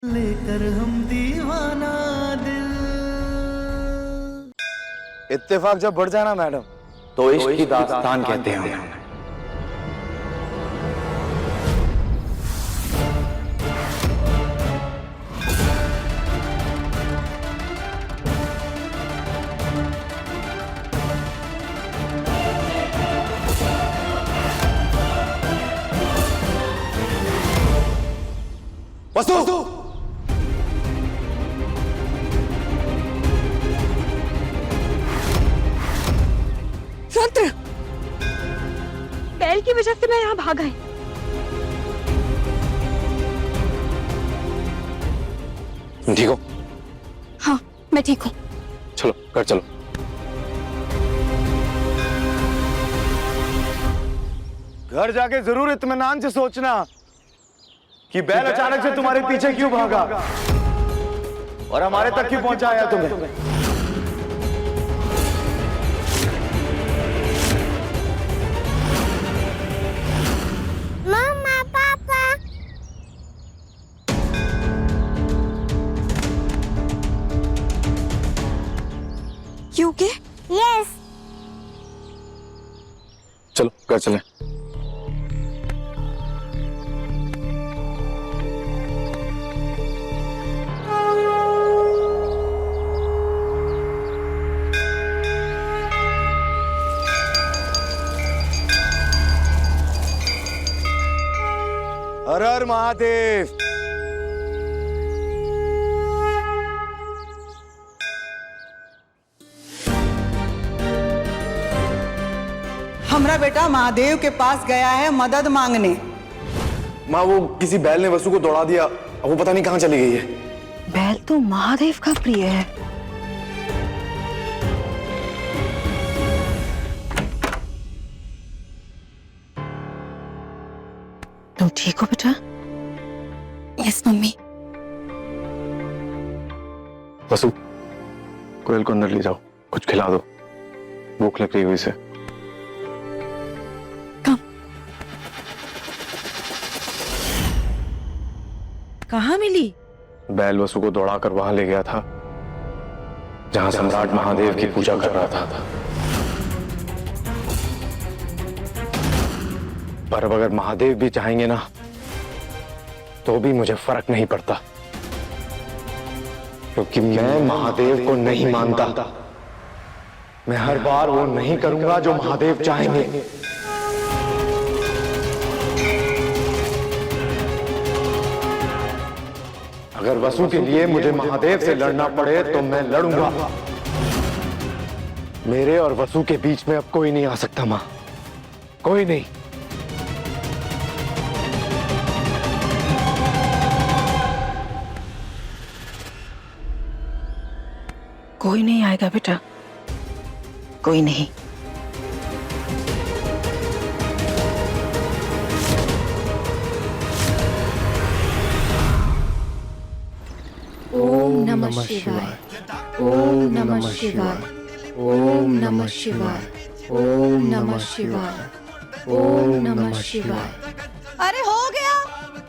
लेकर हम दीवाना दिल। इत्तेफाक जब बढ़ जाए ना मैडम, तो इश्क की दास्तान कहते हैं। वसु! रुद्र, बैल की वजह से मैं यहाँ भाग आई। ठीक हो? हाँ, मैं ठीक हूँ। चलो घर चलो। घर जाके जरूर इत्मीनान से सोचना कि बैल अचानक से तुम्हारे पीछे क्यों भागा और हमारे तक क्यों पहुंचाया तुम्हें। मम्मा, पापा। You okay? यस। चलो घर चलें। हर हर महादेव। हमारा बेटा महादेव के पास गया है मदद मांगने। माँ, वो किसी बैल ने वसु को दौड़ा दिया, अब वो पता नहीं कहाँ चली गई है। बैल तो महादेव का प्रिय है। तुम ठीक हो बेटा? Yes mummy. वसु, कोयल को अंदर ले जाओ, कुछ खिला दो, भूख लग रही हुई से। कहाँ मिली? बैल वसु को दौड़ाकर वहां ले गया था जहां सम्राट महादेव की पूजा कर रहा था। पर अब अगर महादेव भी चाहेंगे ना, तो भी मुझे फर्क नहीं पड़ता, क्योंकि मैं महादेव को नहीं मानता। मैं हर बार वो नहीं करूंगा जो महादेव चाहेंगे। अगर वसु के लिए मुझे महादेव से लड़ना पड़े तो मैं लड़ूंगा। मेरे और वसु के बीच में अब कोई नहीं आ सकता मां, कोई नहीं। कोई नहीं आएगा बेटा, कोई नहीं। ओम नमः शिवाय। ओम नमः शिवाय। ओम नमः शिवाय। ओम नमः शिवाय। ओम नमः शिवाय। अरे हो गया।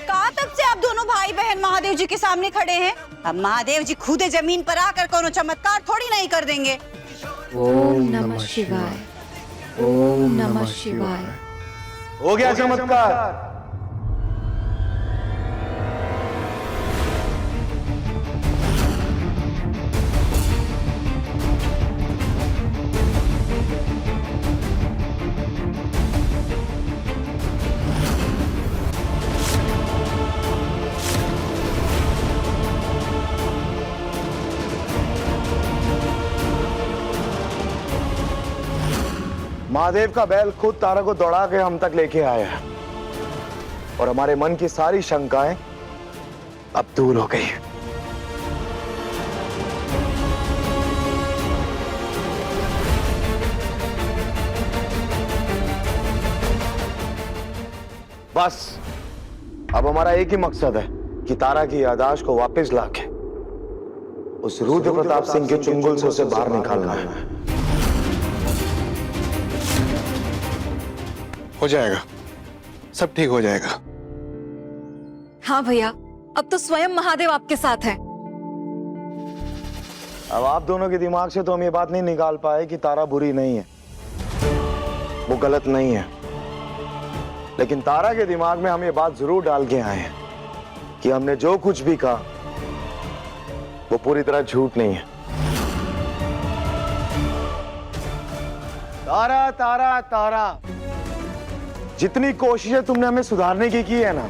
कहाँ तब से आप दोनों भाई बहन महादेव जी के सामने खड़े हैं? अब महादेव जी खुद जमीन पर आकर कोनो चमत्कार थोड़ी नहीं कर देंगे। ओम नमः शिवाय। ओम नमः शिवाय। हो गया चमत्कार। महादेव का बैल खुद तारा को दौड़ा के हम तक लेके आया है और हमारे मन की सारी शंकाएं अब दूर हो गई। बस अब हमारा एक ही मकसद है कि तारा की याददाश्त को वापस लाके उस रुद्र प्रताप सिंह के चुंगल से उसे बाहर निकालना है। हो जाएगा, सब ठीक हो जाएगा। हाँ भैया, अब तो स्वयं महादेव आपके साथ है। अब आप दोनों के दिमाग से तो हम ये बात नहीं निकाल पाए कि तारा बुरी नहीं है, वो गलत नहीं है, लेकिन तारा के दिमाग में हम ये बात जरूर डाल के आए हैं कि हमने जो कुछ भी कहा वो पूरी तरह झूठ नहीं है। तारा तारा तारा, जितनी कोशिशें तुमने हमें सुधारने की है ना,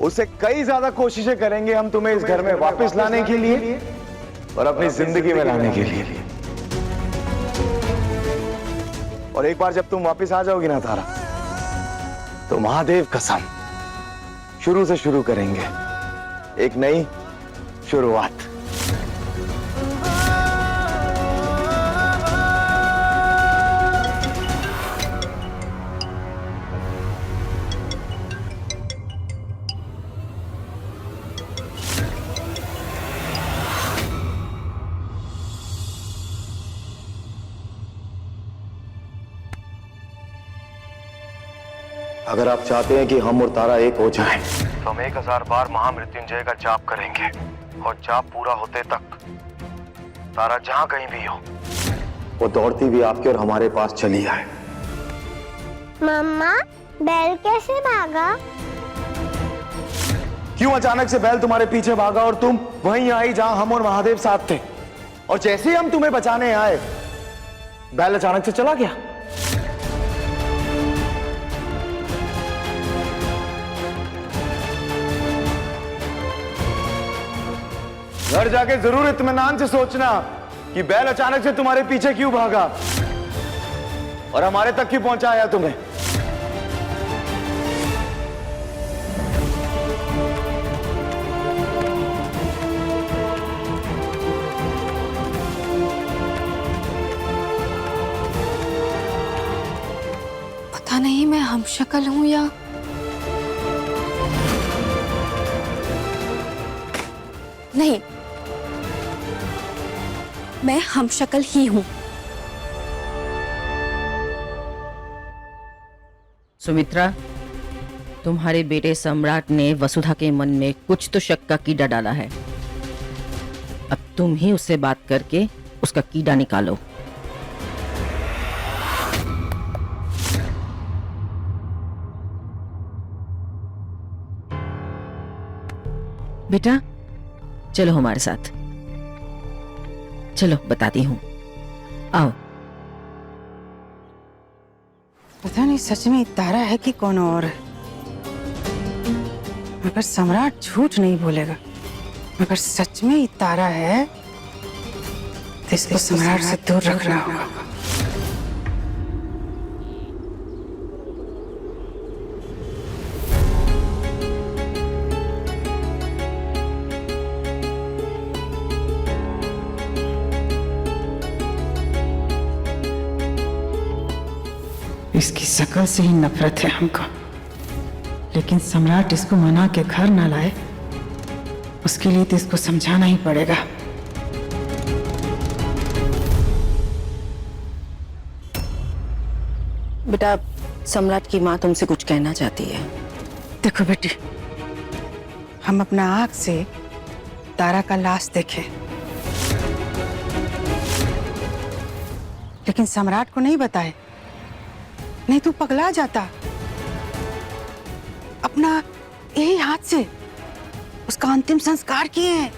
उससे कई ज्यादा कोशिशें करेंगे हम तुम्हें इस घर में वापस लाने के लिए और अपनी जिंदगी में लाने के लिए। और एक बार जब तुम वापस आ जाओगी ना तारा, तो महादेव कसम शुरू से शुरू करेंगे, एक नई शुरुआत। अगर आप चाहते हैं कि हम और तारा एक हो जाएं, तो हम 1000 बार महामृत्युंजय का जाप करेंगे और जाप पूरा होते तक तारा जहां कहीं भी हो, वो दौड़ती हुई आपके और हमारे पास चली आए। मम्मा, बैल कैसे भागा? क्यों अचानक से बैल तुम्हारे पीछे भागा और तुम वहीं आई जहां हम और महादेव साथ थे, और जैसे ही हम तुम्हें बचाने आए बैल अचानक से चला गया। घर जाके जरूर इत्मीनान से सोचना कि बैल अचानक से तुम्हारे पीछे क्यों भागा और हमारे तक क्यों पहुंचाया तुम्हें। पता नहीं मैं हमशक्ल हूं या नहीं, मैं हमशक्ल ही हूं। सुमित्रा, तुम्हारे बेटे सम्राट ने वसुधा के मन में कुछ तो शक का कीड़ा डाला है। अब तुम ही उससे बात करके उसका कीड़ा निकालो। बेटा चलो हमारे साथ, चलो बताती हूँ, आओ। पता नहीं सच में तारा है कि कौन और है, मगर सम्राट झूठ नहीं बोलेगा। मगर सच में ये तारा है तो इसको सम्राट से दूर रखना होगा। इसकी शक्ल से ही नफरत है हमको, लेकिन सम्राट इसको मना के घर ना लाए, उसके लिए तो इसको समझाना ही पड़ेगा। बेटा सम्राट की माँ तुमसे कुछ कहना चाहती है। देखो बेटी, हम अपना आंख से तारा का लाश देखे, लेकिन सम्राट को नहीं बताए, नहीं तो पगला जाता। अपना यही हाथ से उसका अंतिम संस्कार किए हैं,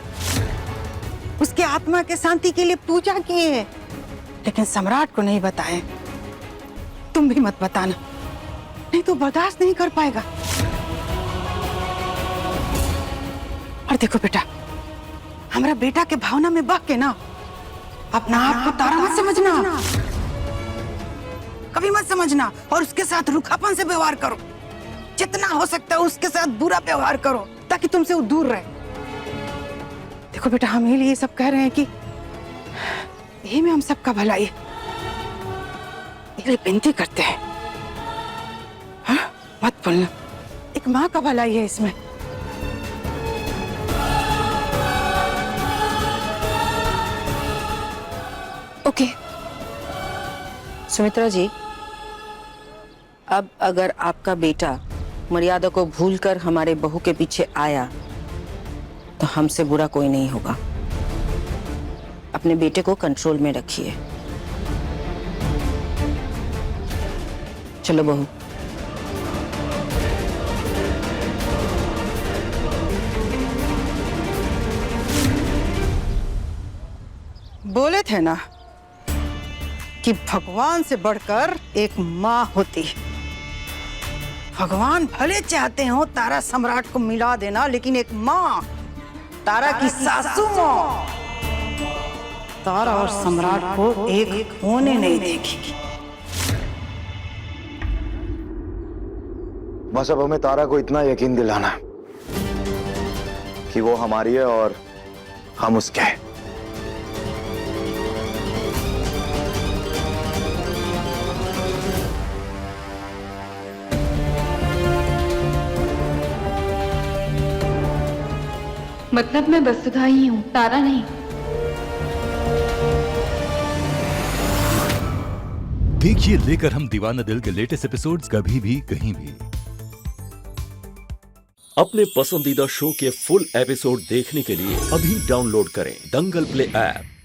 उसके आत्मा के शांति के लिए पूजा किए हैं, लेकिन सम्राट को नहीं बताए। तुम भी मत बताना, नहीं तो बर्दाश्त नहीं कर पाएगा। और देखो बेटा, हमारा बेटा के भावना में बह के ना अपना आप को तारा मत समझना, कभी मत समझना, और उसके साथ रूखापन से व्यवहार करो। जितना हो सकता है उसके साथ बुरा व्यवहार करो ताकि तुमसे वो दूर रहे। देखो बेटा, हम ये सब कह रहे हैं कि यही में हम सबका भलाई है, इसलिए विनती करते हैं। हाँ, मत बोलना, एक माँ का भलाई है इसमें। ओके सुमित्रा जी, अब अगर आपका बेटा मर्यादा को भूलकर हमारे बहू के पीछे आया तो हमसे बुरा कोई नहीं होगा। अपने बेटे को कंट्रोल में रखिए। चलो बहू। बोले थे ना कि भगवान से बढ़कर एक माँ होती है। भगवान भले चाहते हो तारा सम्राट को मिला देना, लेकिन एक माँ, तारा की सासू माँ, तारा और सम्राट को एक होने नहीं देगी। बस अब हमें तारा को इतना यकीन दिलाना है कि वो हमारी है और हम उसके हैं। मतलब मैं वसुधा ही हूँ, तारा नहीं। देखिए लेकर हम दीवाना दिल के लेटेस्ट एपिसोड्स कभी भी कहीं भी। अपने पसंदीदा शो के फुल एपिसोड देखने के लिए अभी डाउनलोड करें दंगल प्ले ऐप।